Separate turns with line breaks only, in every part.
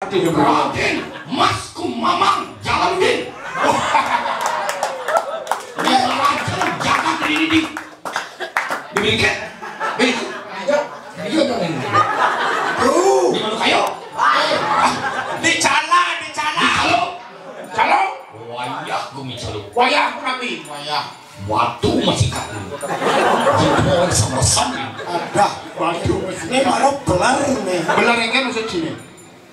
Raden Mas Kumamang Jalaluddin. Dia lajeng jaga diri dimiliki. Iya dong ini. Tuh. Di mana kayo? Di cala. Calo. Wayah gumi calo. Wayah nabi. Wayah. Watu masih kaku. Jempol sama sami.
Ada batu. Ini baru belar nih.
Belar yang kan maksud sini.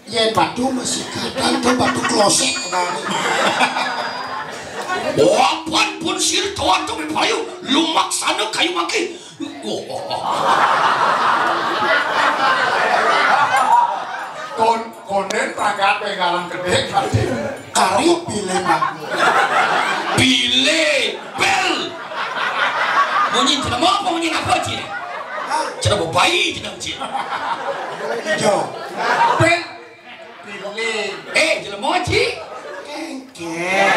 Ya batu masih kadang tuh batu kloset kemarin.
Wapan pun sir tuan tu payu lumak sana kayu maki. Konen tagat pegalan gede
Kari pilih mak.
Bile bel. Munyin tidak mau munyin apa sih? Tidak mau bayi tidak sih.
Hijau.
Bel.
Pilih.
Tidak mau sih.
Kengkeh.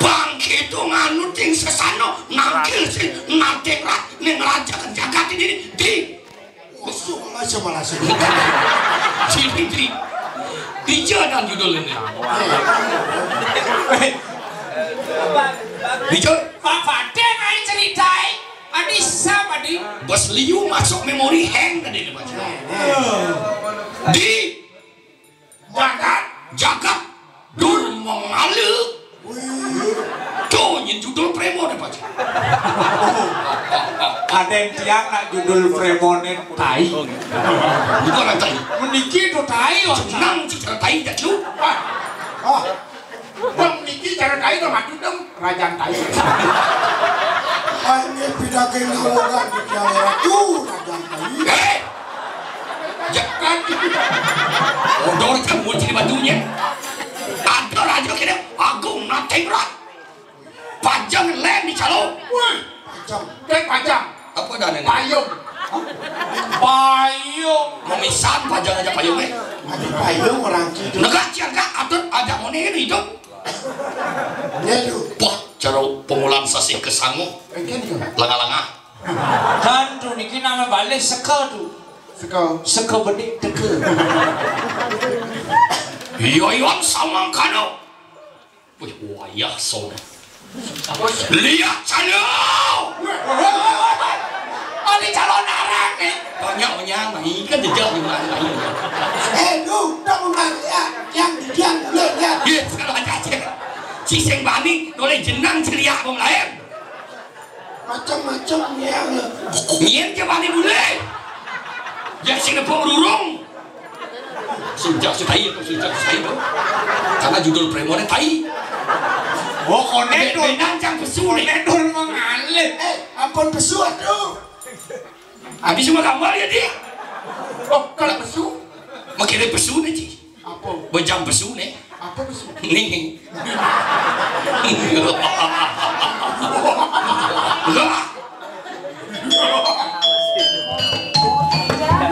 Bangke itu nganut yang sesano nangkil sih ngadengrat ngerajakan jagat ini di
Usuk aja malah sedih.
Ciri-ciri dijadan judul ini. Dijol
Pak Fadel main ceritain Adi sama di
Bos Liu masuk memori hang tadi baca. Di jagat dur mengalir. Tuh yang judul premo deh baca.
ada yang tiang nak judul Fremonet tai
Bukan tai.
meniki itu tai
Senang cara tai dah lu. Bang niki cara tai mah maju dong kerajaan tai.
Ini pindah ke lowongan di daerah tuh rajang kayu.
Jangan. Odor kamu jadi batunya. Ada raja kira agung nateng rat. Panjang lem di calo. Panjang. Apa dah nenek? Payung. Memisan panjang aja payungnya.
Ada payung orang gitu.
Negak jaga atau ada moneh itu.
Ya tuh.
Wah, cara pengulang sasih kesangu. Langa-langa.
dan tuh niki nama balik seka tuh seka bedik teke
Yoyon sama kano. Wayah sona. Lihat calo.
Oli calon arang nih
Banyak ikan jejak di mana ini.
Lu dong lihat yang lihat.
Iya, kalau aja si seng bani boleh jenang ceria bang lain.
Macam-macam ya.
Nyen ke bani boleh. Yang sing nepung rurung. Sejak tai itu karena judul premonnya tai.
konek tuh
Benang jang besu nih.
nedur mengalir
Ampun besu aduh.
Habis semua gambar ya di. Oh, kalau besu, makin besu nih ci.
Apa?
Bejam besu nih.
Apa besu?
Nih.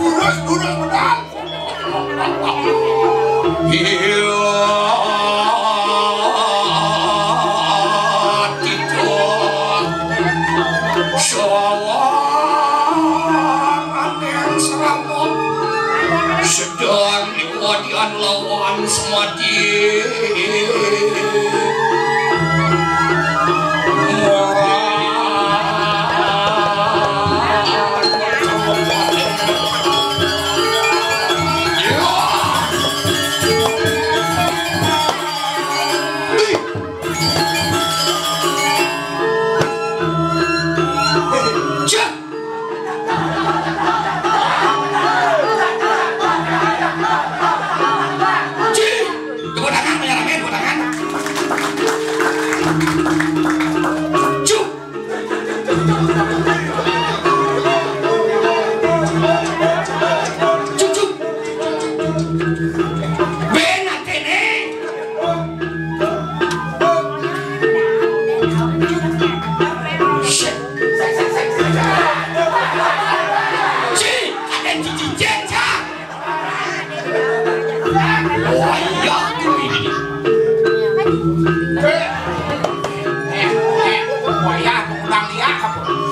Burus benar. Sedang diwadian lawan semati.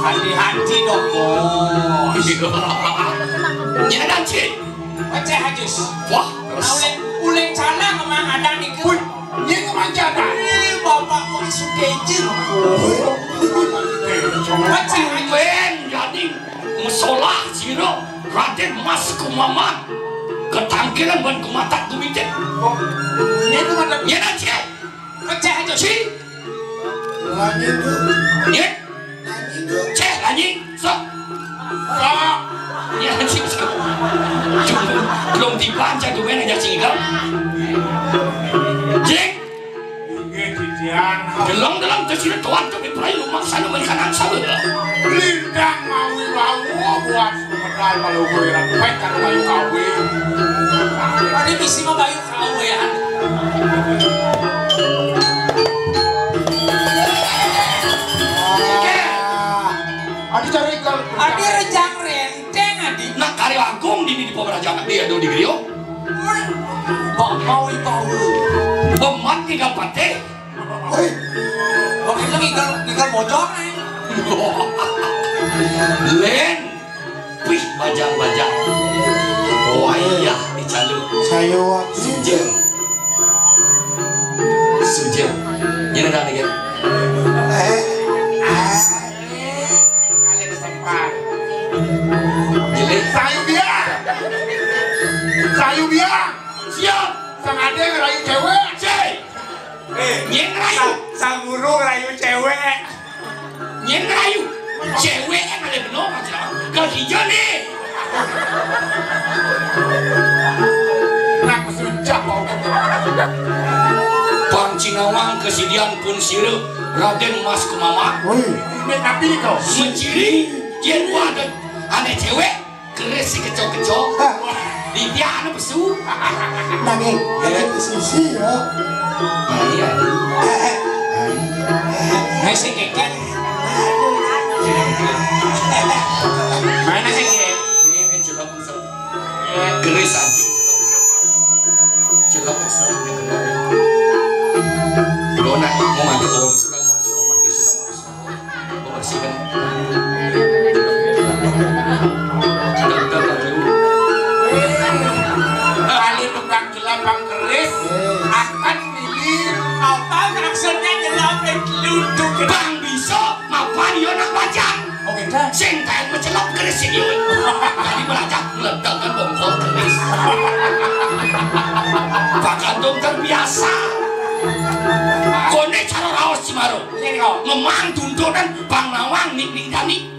Hati-hati dong bos. Jangan cik.
Pecah hajus.
Wah,
Uleng cala memang ada nih ke.
Ini kemana ada?
Ini bapak mau suka jeng. Pecah hajus.
wen jadi musola siro Raden Mas Kumaman ketangkilan ban kumatak tumitin.
Ini tuh ada.
Ya nanti.
Pecah hajus.
Si.
Lani itu.
Ya.
Lani itu.
Cek lagi. So. Ya nanti. Belum dibaca tuh wen aja singgal. Jeng. Dalam kesini tuan tapi pernah rumah sana mereka nak sabar.
Lindang mawi bawa buat semedal kalau gue rapet kan bayu kawin.
Ada misi mah bayu kawean.
Adi cari ikan.
Adi rejang renteng adi.
Nak karya agung di pemerajangan dia do di Grio.
Bak mau bau.
Pemat tinggal pateh.
Hei,
Oke lagi tinggal bocor nih.
Len. Wih, bajang-bajang. Wah iya, dicalu.
saya waktu
Sujeng. Sujeng. Ini ada lagi.
kalian kesempat.
Jelek.
Sayu biar.
Siap.
Sang ade ngerayu cewek.
Cek. Nyeng rayu.
Sang guru rayu cewek.
Nyeng rayu. Cewek yang ada benar aja. Kau hijau nih.
Nak sejak kau.
Bang Cinawang kesediaan pun siru Raden Mas Kumama.
Woi, ini tapi nih kau.
Menciri jen ada aneh cewek keres si kecok-kecok. Di dia anak besu.
Nangin, nangin sisi ya.
Iya.
Nasi keket. Mana sih keket?
Ini kan celok besar. Keres aja. Celok besar dia kena. Dona mau mandi om sudah masuk om mati sudah masuk. Mau bersihkan.
Kali tukang jelabang keris akan milih
Apa maksudnya nyelapin luduk?
Bang bisa ngapa dia nak baca?
Oke dah.
Sing kain mencelok keris ini. Jadi belajar meletakkan bongkol keris. Bahkan dong terbiasa. Kone cara raos Cimaru.
Ini kau.
Memang tuntunan Bang Nawang nik dani.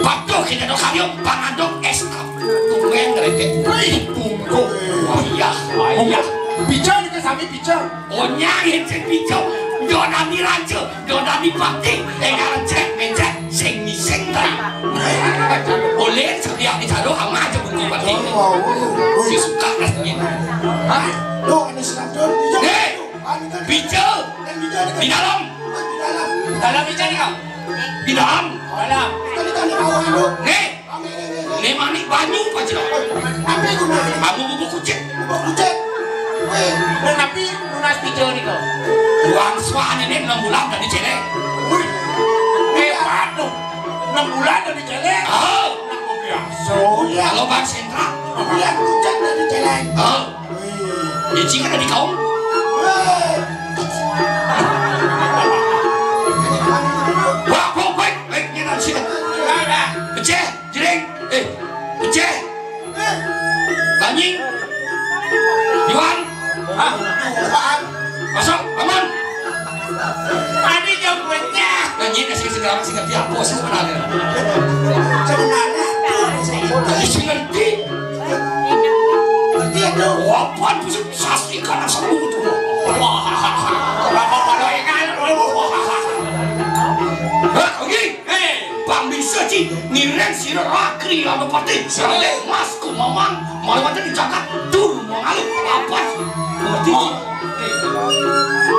Batuh kita dok kayu Bang Adok estap. Tungguin ngerete.
wih bungkuk.
Wayah, wayah.
Bicara ke sami bicara.
Onyang henteng bicau. Dona di rancu, dona di bakti. Enggak cek mencet. Sing ni sing tadi. Boleh setiap ditaruh sama aja bungkuk bakti. Si suka rasanya. Hah?
Lo ada senapjon bicara.
Nih, bicau. Di dalam.
Dalam bicara nih kau.
Di dalam.
Dalam.
Tadi tadi bawah lu.
Nih. Nih manik banyu pasti dong.
Apa itu nak?
Kamu bubuk kucing.
Kucek. Wih,
Dan tapi lunas bicara nih kau.
Uang suan ini 6 bulan dari celek.
wih. Waduh. 6 bulan dari celeng.
Oh.
Aku biasa. Ya.
Kalau Bang Sentra.
Lihat kucek dari celeng.
Oh.
Wih.
Ici kan ada di kaum. Wah, kok baik. Baik, ini nanti. Beceh, jering. Beceh. Lanying. Iwan.
Hah?
Apaan?
Masuk, aman.
Ada jawabannya.
Lanying kasih segala masih ngerti apa sih sebenarnya.
Sebenarnya.
Isi ngerti.
Ngerti ya tuh.
Wapan pusat sasri karena sembuh tuh. Wah. Oke. Bang bisa sih ngiren si rakri apa pati sale Mas Kumaman malah macam dijagat tur mengalu apa ngerti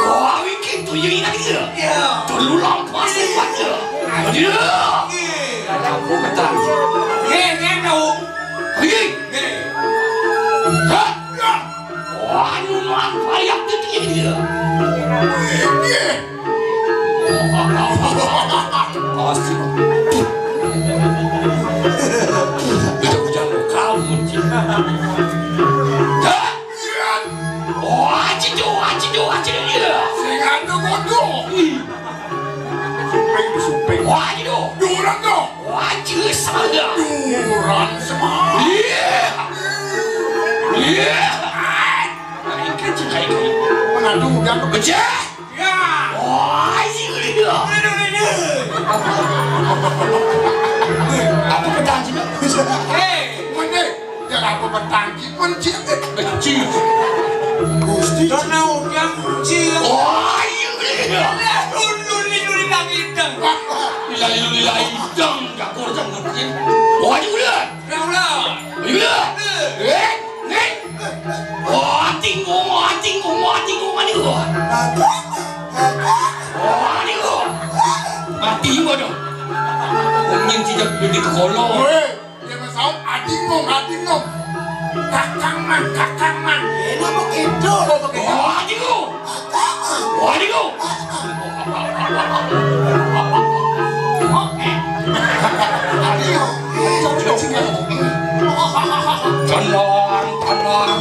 kau bikin tuh yang ingat dia tuh lulang pasti baca dia aku kata
Nih kau.
oke wah nuan payah tu dia pasti itu hujan lokal muncin. Dah. Wah, cidu dia.
Singan tu bodoh. Sumping.
Wah, cidu.
Duran tu.
Wah, cidu sama dia.
Duran semua.
Iya. Ini kan
Mengadu dan
bekerja.
Ya.
Wah, cidu dia. Apa petang cidu?
Mana? Jangan apa bertangkit mencik.
Kecil.
Gusti.
Dona udah kecil.
Wah, iya.
Luli lagi dang.
Lila hidang jakor jangan. Wah, juga. Juga. Wah, tinggung ani gua. Wah, ani gua. Mati gua dong. Ongin tidak beli ke kolong.
Weh, jangan saut adingong. Kakang man. Ini begitu.
Wah, ani gua. Wah, ani gua. Tenang.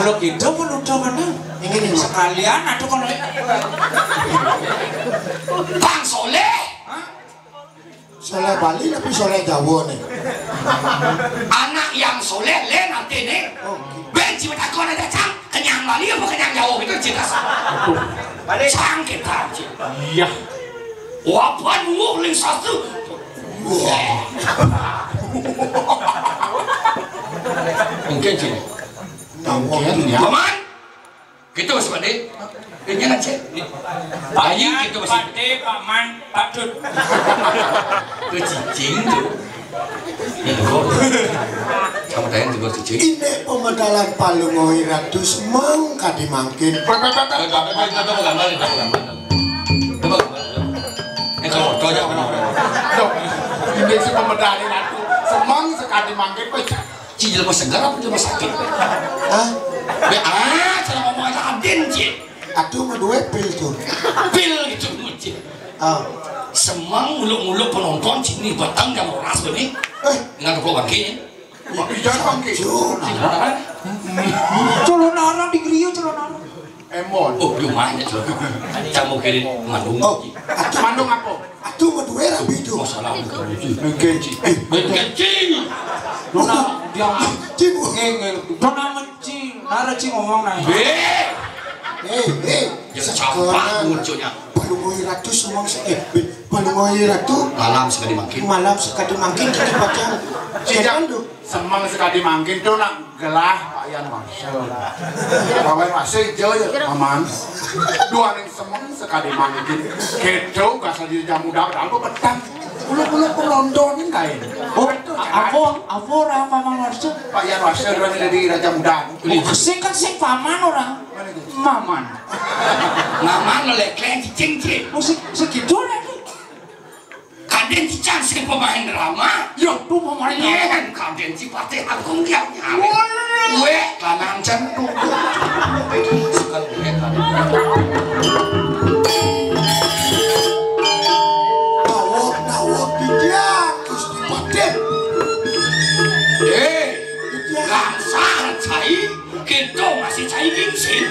Kalau gitu pun udah mana? Ingin sekalian atau kalau
Bang Soleh.
Soleh Bali tapi Soleh Jawa nih.
Anak yang soleh le nanti nih. Benci bertakon ada cang. Kenyang Bali apa kenyang Jawa itu cerita. Cang kita.
Iya.
Wapan nguling satu. Mungkin sih.
Mungkin ya.
Paman, kita masih pada. Ini nanti. Bayi kita masih.
Pade paman patut.
Kecicing tu. Kamu tanya juga cicing.
Ini pemedalan Palungoi Ratus mangka dimangkin. Ini si pemedalin Ratu semang sekali mangkin.
Cicil mas segar apa cuma sakit?
Hah?
Cara ngomong aja adin cik.
Aduh mau duit pil tuh.
Pil gitu cik. Semang muluk-muluk penonton sini batang jam oras begini. Dengan keperluan kini.
Jangan mangkin.
Colon arang di griyo colon arang.
Emon.
Oh, lumayan tu. Kamu kirim mandung.
Aduh mandung apa? Aduh mau duit rapi itu.
Masalah
Mungkin sih.
Kecil.
Dona dia
Cibu.
Dona menci, nara ci ngomong naik.
Yang campak munculnya.
Palungoi Ratus semang Palungoi Ratu
Malam sekali makin.
malam sekali mangkin kita baca. Jangan tuh. Semang sekali mangkin tuh nak gelah Pak Yan Marcel. Pak Yan Marcel jauh aman. Dua yang semang sekali mangkin. Kedo kasar di jam muda aku petang. Pulau pelondonin kain.
Oh, apa orang paman warso?
Pak Yan Marcel dua dari Raja Muda.
Sing kan sing paman orang. Maman.
Mama nolak klien cicing cik.
Oh, segitu lagi.
Kaden cicang sih pemain drama.
Ya, tuh pemain
Yen kaden cipate agung tiap nyawe. Weh, lanang centuk. Sekali kan.
Nawak dia Gusti Paden.
Langsar cai, kita masih cai gengsi.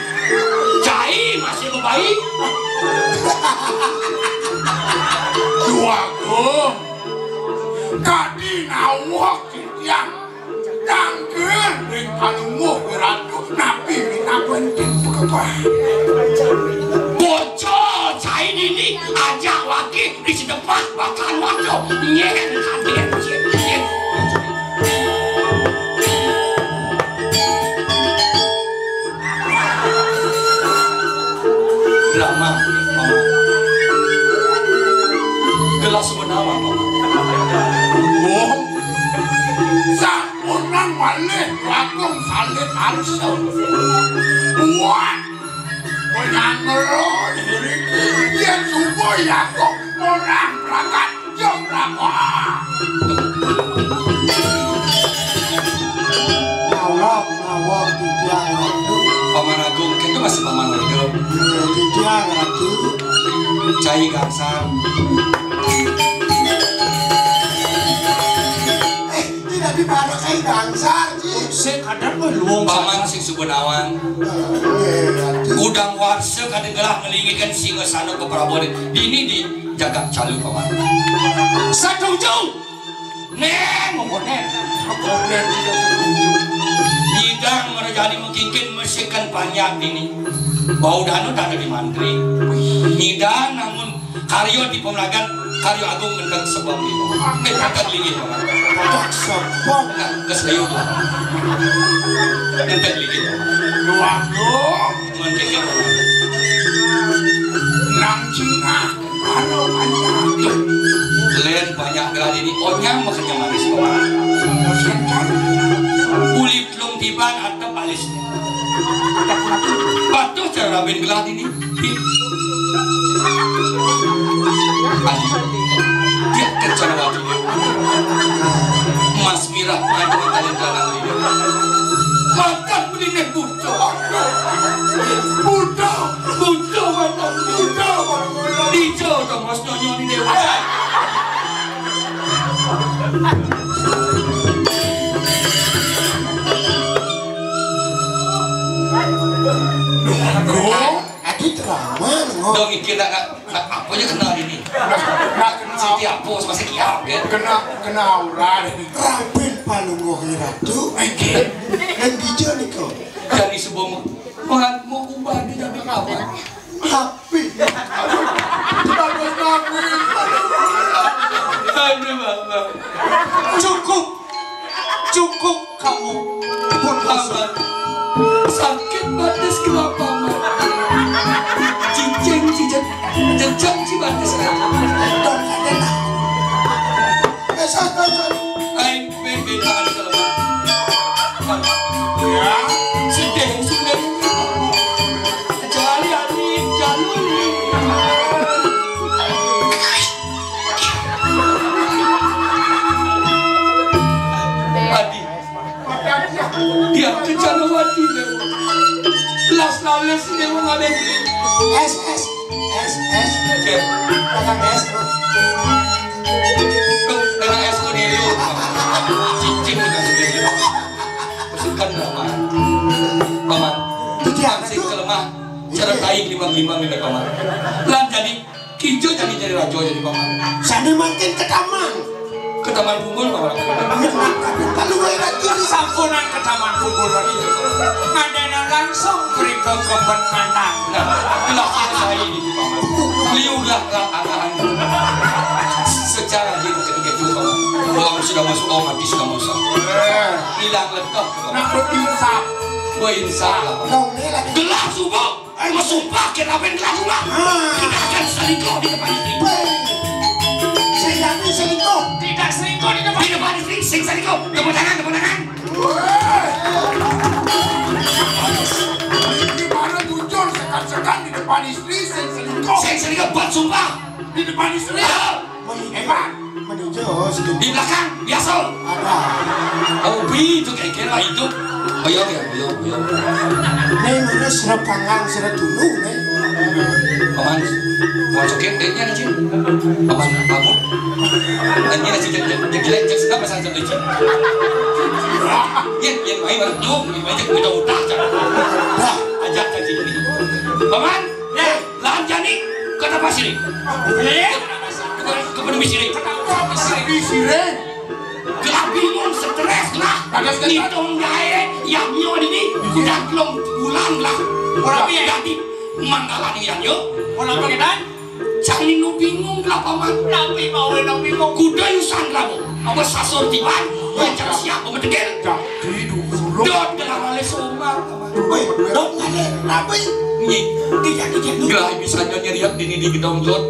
Cai masih baik.
Dua gom. Kadi nawak tiang. Tangkel ring panungmu beratu nabi minta penting apa?
Bocor cai ini ajak wakil di depan bakal wakil nyen kaden cik. Drama,
Marcel. Wah, penyangerot yang supaya kok orang berangkat jam berapa? Nawak tiang ratu.
Paman Agung itu masih paman hidup.
Tiang ratu.
Cai gangsar.
Tidak dibawa cai gangsar sih.
Sekadar meluang paman sing Subenawan. Udang warse kadang gelah ngelinggikan singa sana ke Prabowo. Dini di jaga calu paman. Setuju. Neng, ngonen.
Ngonen tidak setuju.
Nidang merajani mungkin mesikan banyak ini. Bau danu tak ada di mantri. Nidang namun karyo di pemelagan karyo agung ngendang sebab di bawah. Ngendang lingin paman.
Sebab
Kesayu tuh. Ngendang lingin paman.
Waduh,
Mendekit paman.
nang Cina, ano banyak.
Len banyak gelar ini. Onyang makanya manis paman. Uli belum tiba atau balisnya. Patuh cara rabin gelar ini. Dia kerjaan wajib. Mas Mira ada kalian jalan ini. Makan begini butuh. Butuh makan butuh. Hijau dong mas nyonya ini dewa.
Adi drama
Dong iki nak apa aja kenal ini.
Nak kenal
Siti apos masih kiam kan.
kena aura Rabin Palunggo Hiratu yang dijauh nih kau
Jadi sebuah mau ubah dia jadi apa?
Happy bagus
Aduh mama. Cukup kamu pun kamu sakit batas kenapa mama? Cincin jejak si batas kan? Aing pengen tangan kelemahan.
ya
Sedih sudah kecuali Alif Jaluli. Adi, dia kecanawati deh. Kelas nales dia mengalami.
S
Oke,
Kakak S
dengan es kunilu. Cincin udah sudah. Masukkan nama. Paman. Sing kelemah. Cara kain limang-limang ini paman. Lan jadi kijo jadi rajo jadi paman.
Sani makin ke taman
Ke taman punggul paman.
kalau Hiratu di
Sampunan ke taman kuburan itu ngadana langsung beri ke kebun menang.
Nah, itulah saya ini paman. Liulah arahan. Secara hidup ketika itu paman. Kalau sudah masuk mati sudah masuk. Hilang letak paman.
nak berinsaf
Berinsaf lah paman.
dong ini lagi
Gelar subuh. Ayo sumpah kita main gelar subuh. Kita akan selingkuh di depan istri.
Sejati selingkuh
Tidak selingkuh di depan.
Di depan istri sing selingkuh. Tepuk tangan, tepuk tangan.
gimana jujur sekan-sekan di depan istri selingkuh
Sing selingkuh buat sumpah.
di depan istri hebat meninjau sedikit
Di belakang biasa.
ada
Oh, itu kira-kira itu. Ayo.
nih mana serap panggang serap tunu nih
Paman, mau coket, ini ada cing. Paman, bangun. Ini ada cing, yang jelek, cing sedap pasang satu cing. Yang main baru jom, yang main kita utah cang. Ajak cing ini. Paman, lahan jani, kata pasir ini. Ke penuh sini.
di siren
Gelap bingung, stres lah. Hitung jaya, yang nyo ini udah belum bulan lah. Orang jadi manggalan yang yo.
Orang pengenan
Jangan nu bingung lah paman.
nabi mau bingung.
Kuda yusan kamu. Apa sasur tiban? Jangan siapa mentegel.
jadi dulu
Dot gelang oleh somar.
dong ada nabi
Nyi.
tidak
Gelah bisa nyeriak di gedong dot.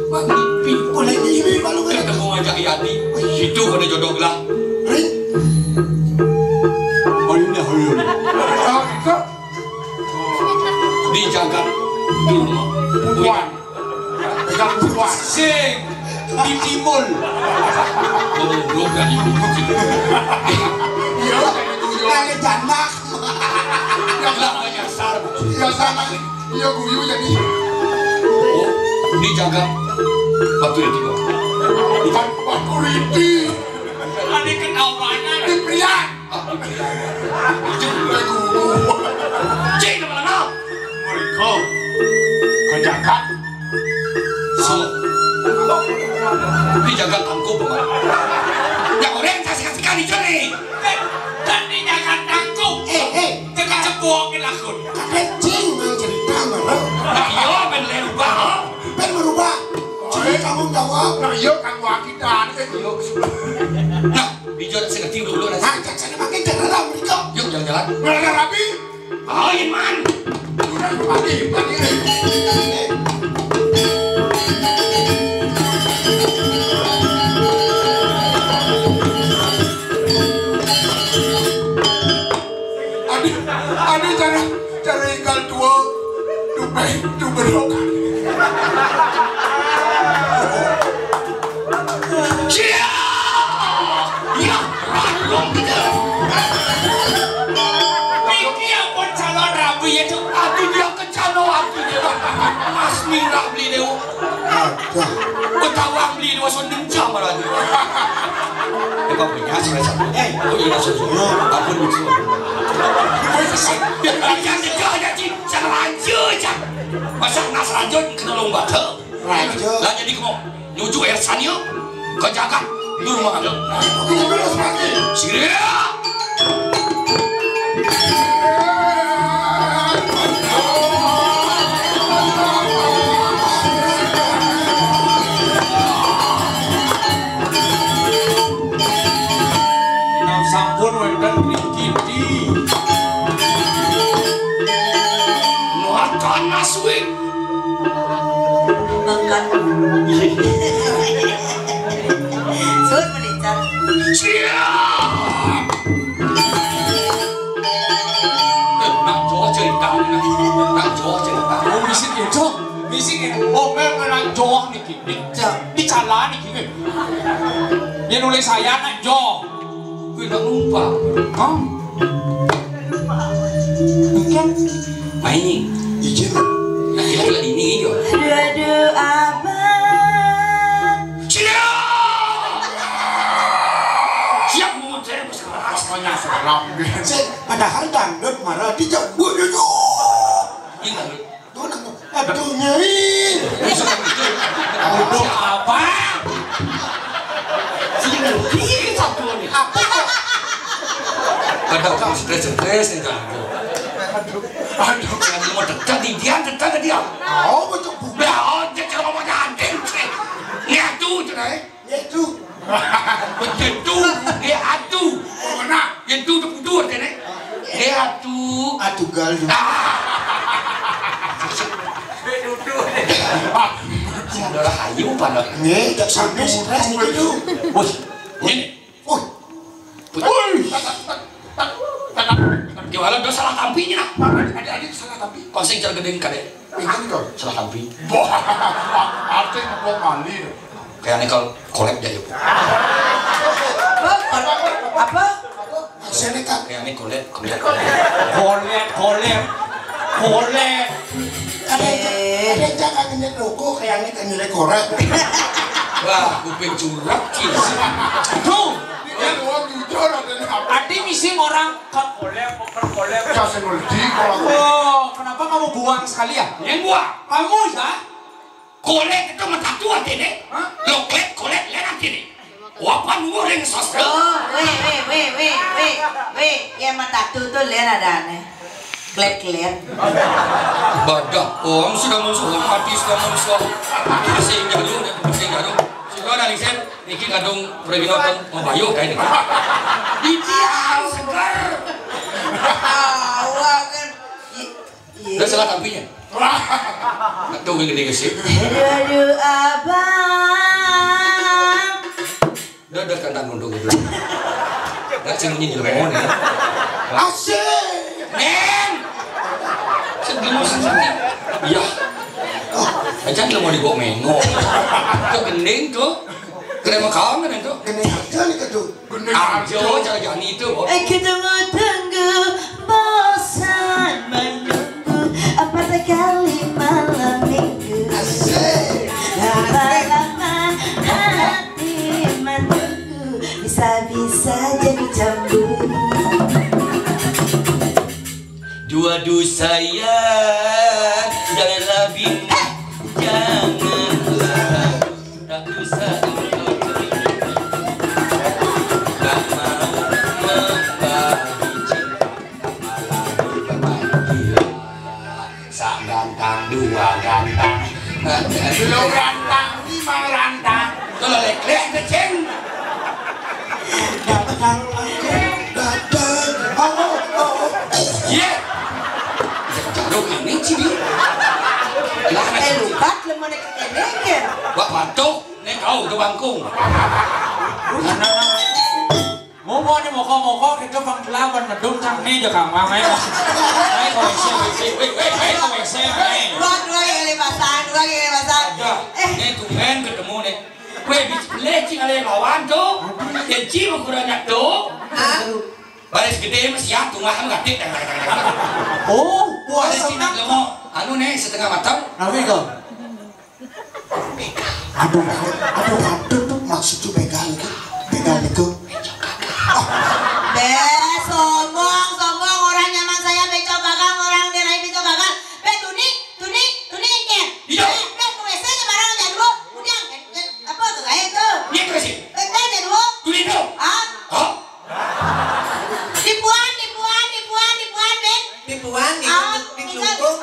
Manggipi.
oleh ini kalau
Ketemu ngajak Yati. Itu pada jodoh gelah.
ring
Oyunnya oyun.
dulu.
Buruan. Pegang buruan.
Sing di timul.
Oh, gak ibu.
Iya,
Kali jamak.
Yang lama nyasar.
iya sama. Iya guyu jadi.
Oh, dijaga batu itu kok.
Bukan batu riti.
Ini kenal banyak.
Di pria. Guru.
Cik, kemana?
Mereka kejagat.
So, dijaga tangkup paman.
Yang orang kasih-kasihkan di sini. Dan ini akan tangkup. Jangan cepuakin lakun.
Kencing yang cerita merah.
Nah, iya, ben lerubah.
Ben merubah. Jadi kamu jawab.
Nah iya kan wakidan kan iya.
Nah, bijak seketik dulu nasi.
Nah, jangan makin cerita mereka.
Yuk jalan-jalan.
Nggak rapi.
Oh, Iman.
Udah pagi pagi. Adi cara ingkal tua tu berokan.
Cia! Ya, ralong kita. Ini pun calon rabi itu. Aduh, dia ke calon aku dia. Mas Mira beli dia.
Ada.
Betawang beli dia. Sondeng jam malah dia.
Apa punya satu? Oh iya satu. Ampun lucu.
Yang dekat aja sih. Jangan lanjut aja. Masa nas lanjut kena lomba ke.
Lanjut.
Lah jadi kamu nyuju air sanyo. Kejaga di rumah ada.
Kita beres lagi.
Siap.
Nang sampun wonten rikiti.
Nuatan maswing.
Makan. Sun menicar.
Siap. Nak Jawa cerita ni. Nak Jawa cerita.
Oh misik itu. Misik itu. Oh memang nang Jawa niki. Di cala niki. Yang nulis saya nak Jawa.
Gue nak lupa.
Hah? Mungkin
Main.
Izin.
Nak kira ini je.
Aduh abang.
Siap. Siap memutar bersama.
Apanya seram gitu.
Cek, padahal dangdut marah dijawab.
Ingat.
Tuh nang. Aduh nyai.
Aduh apa? Ini satu ni.
Apa kok?
ada orang stres ni kan.
Aduh.
Yang mau dekat di dia dekat ke dia.
Oh, betul bu.
Dah, dia cakap mau jantin. Ni atu tu dah.
Itu.
Betul tu. Dia atu.
Mana?
Yang tu tu tu tu ni. Dia atu.
Aduh gal.
Dah hayu pada.
Nih, tak sampai stres itu.
Bos. Ini.
Oh,
Gimana dah salah tampinya nak?
Adik-adik salah tapi.
Pasang cara gede kadek.
Ingat kau.
Salah tampi.
Artinya mau mali.
Kayak ni kalau kolab jadi.
Apa?
sini kan.
Kayak ni kolab.
Kolek.
Ada yang jangan ngenyek rokok kayak ini kan nyelek korek.
Wah, kuping curang kis.
Tuh,
Yang uang jujur ada ni apa?
Adi misi orang ke kolek.
Saya ngerti kalau.
Oh, kenapa kamu buang sekali ya?
Yang buah.
Kamu ya?
Kolek itu mata tua tene. Loklek kolek lena tene. Wapan goreng sosro.
Oh, weh, yang mata tu lihat ada nih. Klet.
Badak, om sudah musuh, mati sudah musuh. Masih jarum. Sudah ada lisen, ini kadung perginokan membayu kayak ini. Ideal segar.
Awak kan.
Dah salah tampinya. Nak tahu yang gede sih.
Aduh abang.
Dah kandang untuk gitu. Dah cengin juga mau nih.
Asik.
Neng. Segemus sakit. Iya.
Aja lo mau dibawa mengo. Tuh gending tuh. Keren makam kan itu.
Gending aja nih kedu.
Ajo cara jangan itu.
Kita mau tunggu bosan menunggu apa sekali malam minggu.
Asik.
Lama-lama hati menunggu bisa-bisa jadi cemburu.
Dua-dua sayang janganlah bimbang, janganlah tak usah engkau terima, tak mau membagi cinta malah berbahagia. Sak gantang dua gantang,
Lo rantang, lima rantang.
kalau lek-lek keceng.
Datang aku datang.
Iya. Jauh ini cibi.
Lupa lu mau nekat.
Wah batuk, nek kau ke bangkung.
Moko ni moko kita bang lawan medung tang ni je kang mang ai kau
Dua yang lepasan.
Nek tumben ketemu nek. Kue lecing ale lawan tu. Yang cibi kurang nyak tu. Baris gede mas ya tungah kan gatik.
Oh,
Ada sinak lemo. Anu nek setengah matang.
Nabi kau.
Aduh tuh maksudnya begal itu.
Sombong orang nyaman saya becok gagal, orang dirai becok gagal. Tuni engker.
Iya.
Ke WC nya barang aja dulu. Kemudian apa tuh kayak itu?
Iya kasih.
Aja dulu.
Tuli dulu.
Ah,
Oh.
tipuan, Ben.
Tipuan di kelungkung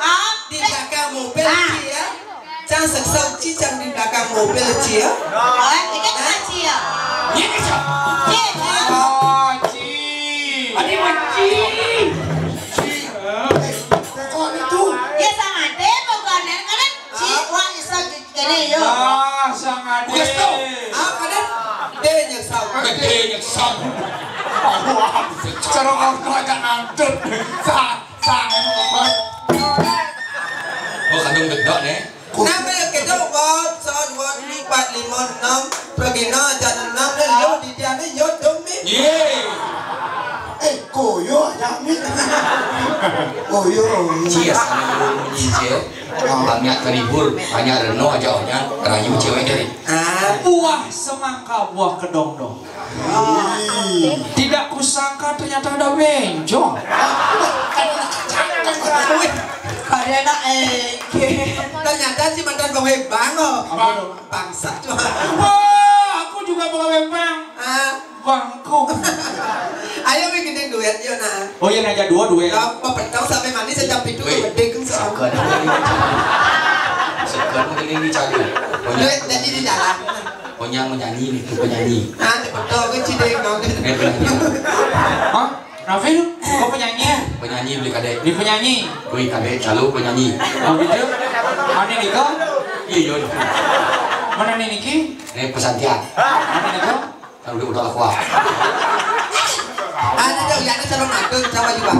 di belakang mobil dia. Jangan seksau cicang di belakang mobil dia.
Oh, ini kan ya.
Iya kasih.
Oh, Ci.
Adi manci.
Kok itu?
Ya sangat deh pokoknya kan si wah isa gini yo.
Ah, sangat
Bukas tu.
Ada dia nyeksau.
Gede nyeksam.
Cara orang aja ngantut. Sang.
Oh kadung degdok nih.
Nama kita buat soal buat 456 Progino jangan 6 dan lo di dia ni yo domi.
Ye.
Koyo aja mi. Koyo.
Cia sama nyince. Banyak teribur, banyak reno aja ohnya. Rayu cewek dari.
Buah semangka, buah kedong-dong. Tidak kusangka ternyata ada benjong.
Karena
Ternyata si mantan pegawai bank oh. Bangsa cuma.
Wah, aku juga pegawai bank. Bangku.
Ayo bikin duet yo nah.
Oh yang aja dua.
Apa petau sampai mandi sejam itu gede kan soal.
Sekarang ini dicari.
Duet jadi di jalan.
Pokoknya menyanyi nih, penyanyi.
Betul kan cideng dong.
Hah? Nafil, kau penyanyi?
Penyanyi beli kadek.
Di penyanyi?
Beli kadek, selalu penyanyi.
Oh gitu? Mana nih kau?
Iya.
Mana nih Niki?
Ini pesantian.
Mana nih kau?
Kalau udah kuat.
Ada dong yang selalu nakal sama juga.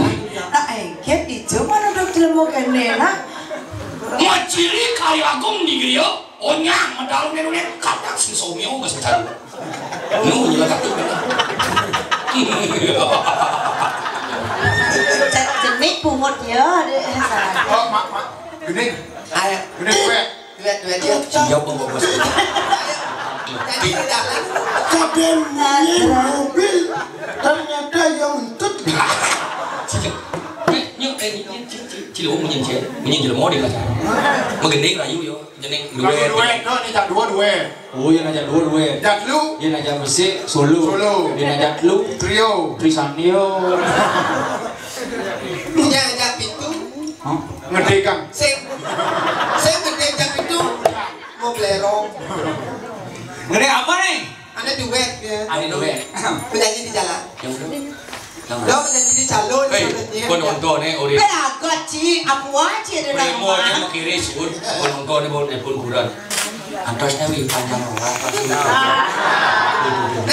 engker itu mana udah mau kenena?
Maciri kali agung di Grio. Onyang medal menunya kadang si somio nggak secara. Nu nyelakat tuh.
Jenis pungut ya.
Oh, mak. Gini.
Ayo.
Gini gue.
Duet yo.
Siap bos.
Jadi di jalan.
Kaden mobil ternyata yang mentut.
Cilo menyen jelmo di kaca. Mengending rayu yo. Jeneng
Dua nih tak dua.
Oh yang aja dua.
Jatlu.
Yang aja musik solo. Yang aja lu
Trio.
Trisanio.
Yang pintu.
Ngedekang.
Saya ngedek pintu. Mau belerong.
Gede apa nih?
Ada duet ya.
Ada duet.
Penyanyi di jalan.
Yang udah.
Lo menyanyi di calon.
Hei, kau nonton nih, ori.
Peragot sih, aku aja deh
Mau yang mau kiri sih, kau nonton nih, mau telepon kurang. Antosnya wih panjang orang pasti.